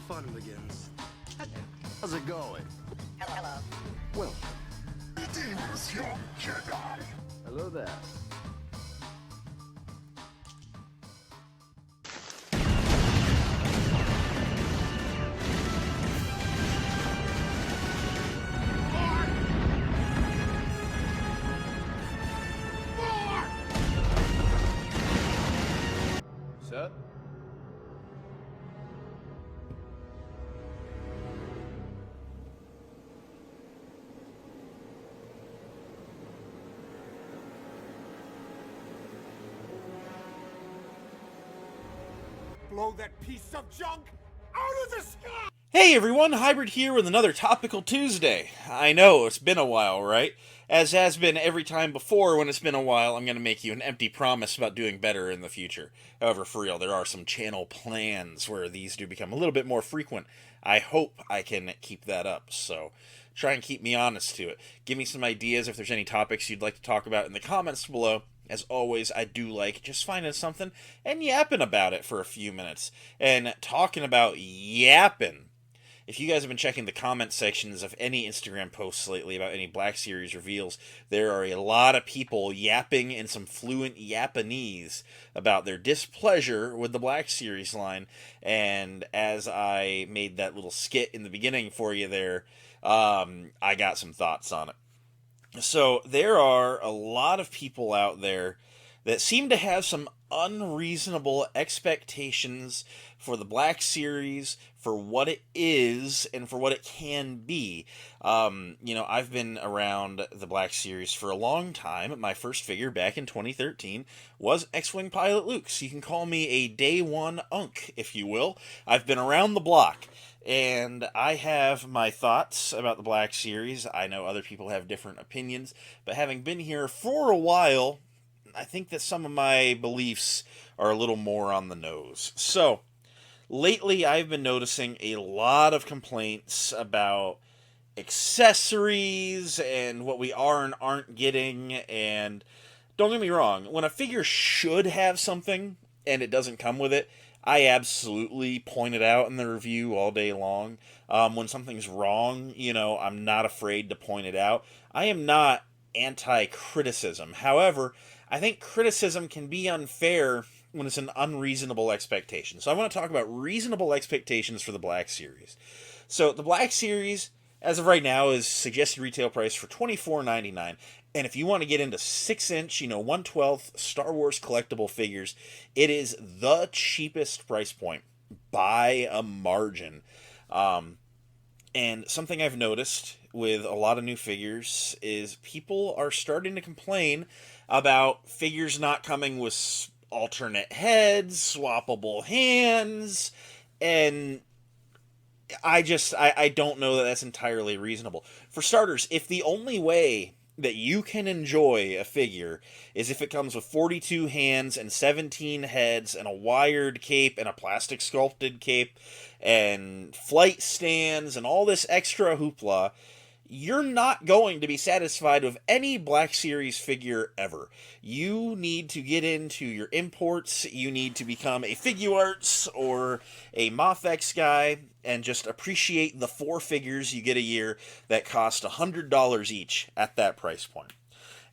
fun begins. How's it going? Hello. Well, Greetings, young Jedi. hello there. Set. Blow that piece of junk out of the sky! Hey everyone, Hybrid here with another Topical Tuesday. I know, it's been a while, right? As has been every time before when it's been a while, I'm going to make you an empty promise about doing better in the future. However, for real, there are some channel plans where these do become a little bit more frequent. I hope I can keep that up, so try and keep me honest to it. Give me some ideas if there's any topics you'd like to talk about in the comments below. As always, I do like just finding something and yapping about it for a few minutes. And talking about yapping, if you guys have been checking the comment sections of any Instagram posts lately about any Black Series reveals, there are a lot of people yapping in some fluent Japanese about their displeasure with the Black Series line. And as I made that little skit in the beginning for you there, I got some thoughts on it. So there are a lot of people out there that seem to have some unreasonable expectations for the Black Series, for what it is, and for what it can be. I've been around the Black Series for a long time. My first figure back in 2013 was X-Wing Pilot Luke, so you can call me a Day One Unk, if you will. I've been around the block. And I have my thoughts about the Black Series. I know other people have different opinions, but having been here for a while, I think that some of my beliefs are a little more on the nose. So, lately I've been noticing a lot of complaints about accessories and what we are and aren't getting, and don't get me wrong, when a figure should have something and it doesn't come with it, I absolutely point it out in the review all day long. When something's wrong, I'm not afraid to point it out. I am not anti-criticism. However, I think criticism can be unfair when it's an unreasonable expectation. So I want to talk about reasonable expectations for the Black Series. So the Black Series, as of right now, is suggested retail price for $24.99. And if you want to get into 6-inch, 1/12 Star Wars collectible figures, it is the cheapest price point by a margin. And something I've noticed with a lot of new figures is people are starting to complain about figures not coming with alternate heads, swappable hands, and I don't know that that's entirely reasonable. For starters, if the only way that you can enjoy a figure is if it comes with 42 hands and 17 heads and a wired cape and a plastic sculpted cape and flight stands and all this extra hoopla, you're not going to be satisfied with any Black Series figure ever. You need to get into your imports, you need to become a Figuarts or a MothX guy, and just appreciate the 4 figures you get a year that cost $100 each at that price point.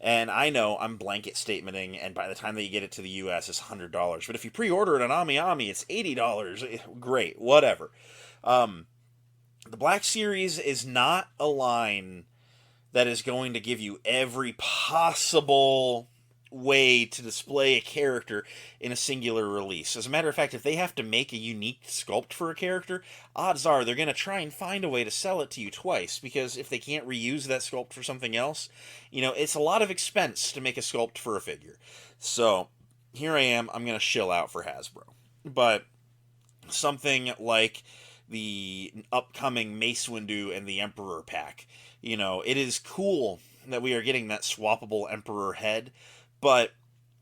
And I know I'm blanket statementing, and by the time that you get it to the US, it's $100. But if you pre-order it on Ami, it's $80. Great, whatever. The Black Series is not a line that is going to give you every possible way to display a character in a singular release. As a matter of fact, if they have to make a unique sculpt for a character, odds are they're going to try and find a way to sell it to you twice, because if they can't reuse that sculpt for something else, it's a lot of expense to make a sculpt for a figure. So, here I am, I'm going to shill out for Hasbro. But something like the upcoming Mace Windu and the Emperor pack. It is cool that we are getting that swappable Emperor head, but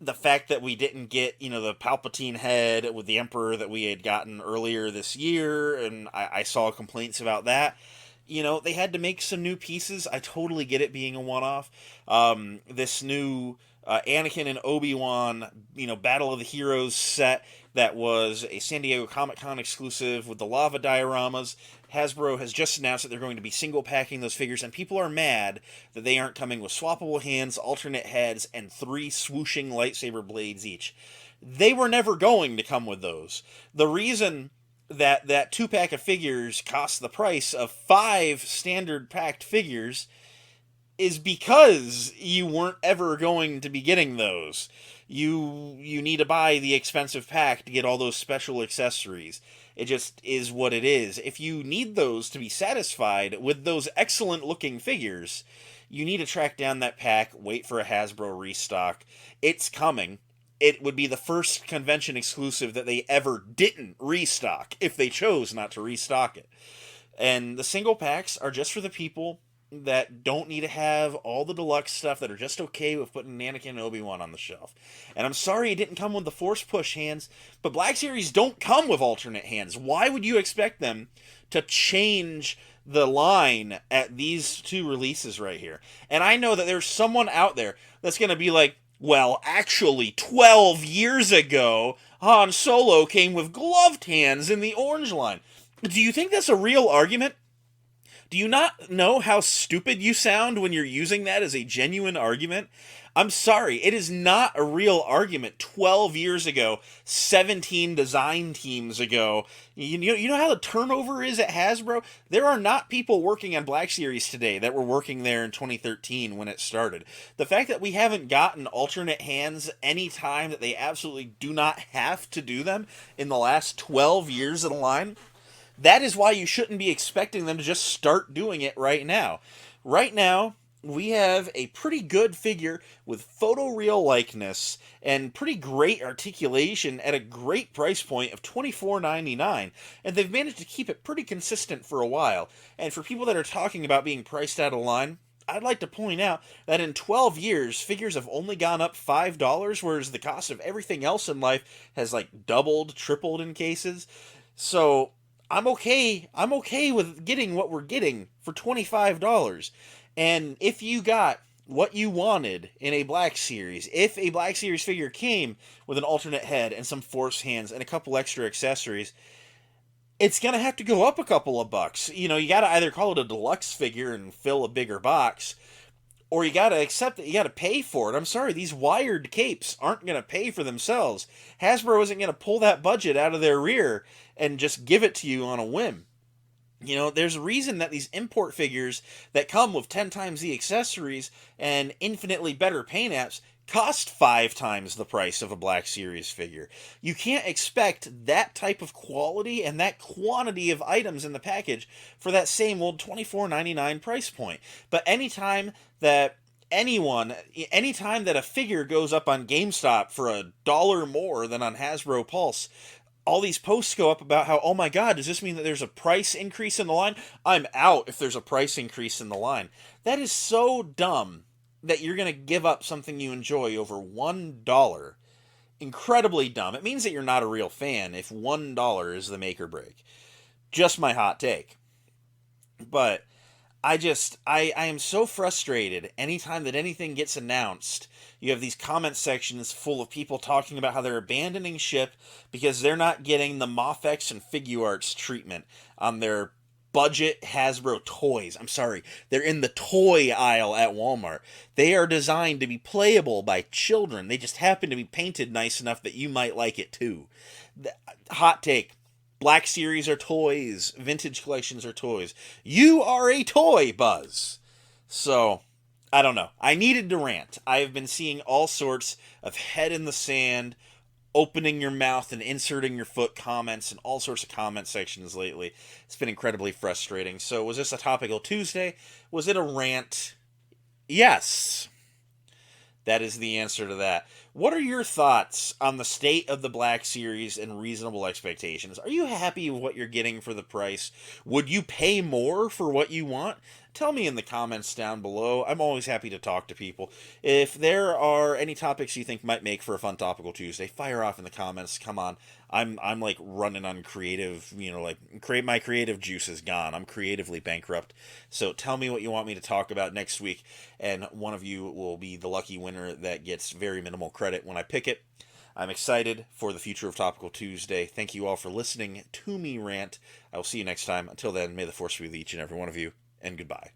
the fact that we didn't get, the Palpatine head with the Emperor that we had gotten earlier this year, and I saw complaints about that, they had to make some new pieces. I totally get it being a one-off. This new Anakin and Obi-Wan, Battle of the Heroes set that was a San Diego Comic-Con exclusive with the lava dioramas. Hasbro has just announced that they're going to be single packing those figures, and people are mad that they aren't coming with swappable hands, alternate heads, and 3 swooshing lightsaber blades each. They were never going to come with those. The reason that 2-pack of figures costs the price of 5 standard packed figures is because you weren't ever going to be getting those. You need to buy the expensive pack to get all those special accessories. It just is what it is. If you need those to be satisfied with those excellent looking figures, you need to track down that pack, wait for a Hasbro restock. It's coming. It would be the first convention exclusive that they ever didn't restock, if they chose not to restock it. And the single packs are just for the people that don't need to have all the deluxe stuff, that are just okay with putting Anakin and Obi-Wan on the shelf. And I'm sorry it didn't come with the Force Push hands, but Black Series don't come with alternate hands. Why would you expect them to change the line at these 2 releases right here? And I know that there's someone out there that's going to be like, well, actually, 12 years ago, Han Solo came with gloved hands in the orange line. Do you think that's a real argument? Do you not know how stupid you sound when you're using that as a genuine argument? I'm sorry, it is not a real argument. 12 years ago, 17 design teams ago, you know how the turnover is at Hasbro? There are not people working on Black Series today that were working there in 2013 when it started. The fact that we haven't gotten alternate hands any time that they absolutely do not have to do them in the last 12 years of the line, that is why you shouldn't be expecting them to just start doing it right now. Right now, we have a pretty good figure with photoreal likeness and pretty great articulation at a great price point of $24.99, and they've managed to keep it pretty consistent for a while. And for people that are talking about being priced out of line, I'd like to point out that in 12 years, figures have only gone up $5, whereas the cost of everything else in life has doubled, tripled in cases. So I'm okay with getting what we're getting for $25. And if you got what you wanted in a Black Series, if a Black Series figure came with an alternate head and some Force hands and a couple extra accessories, it's going to have to go up a couple of bucks. You got to either call it a deluxe figure and fill a bigger box, or you got to accept that you got to pay for it. I'm sorry, these wired capes aren't going to pay for themselves. Hasbro isn't going to pull that budget out of their rear and just give it to you on a whim. There's a reason that these import figures that come with 10 times the accessories and infinitely better paint apps cost 5 times the price of a Black Series figure. You can't expect that type of quality and that quantity of items in the package for that same old $24.99 price point. But anytime that a figure goes up on GameStop for $1 more than on Hasbro Pulse, all these posts go up about how, oh my god, does this mean that there's a price increase in the line? I'm out if there's a price increase in the line. That is so dumb that you're going to give up something you enjoy over $1. Incredibly dumb. It means that you're not a real fan if $1 is the make or break. Just my hot take. But I am so frustrated anytime that anything gets announced. You have these comment sections full of people talking about how they're abandoning ship because they're not getting the Mofex and Figuarts treatment on their budget Hasbro toys. I'm sorry, they're in the toy aisle at Walmart. They are designed to be playable by children. They just happen to be painted nice enough that you might like it too. Hot take. Black Series are toys. Vintage collections are toys. You are a toy, Buzz. So, I don't know. I needed to rant. I have been seeing all sorts of head in the sand, opening your mouth and inserting your foot comments in all sorts of comment sections lately. It's been incredibly frustrating. So, was this a Topical Tuesday? Was it a rant? Yes. That is the answer to that. What are your thoughts on the state of the Black Series and reasonable expectations? Are you happy with what you're getting for the price? Would you pay more for what you want? Tell me in the comments down below. I'm always happy to talk to people. If there are any topics you think might make for a fun Topical Tuesday, fire off in the comments. Come on. I'm like running on creative, my creative juice is gone. I'm creatively bankrupt. So tell me what you want me to talk about next week, and one of you will be the lucky winner that gets very minimal credit when I pick it. I'm excited for the future of Topical Tuesday. Thank you all for listening to me rant. I will see you next time. Until then, may the force be with each and every one of you, and goodbye.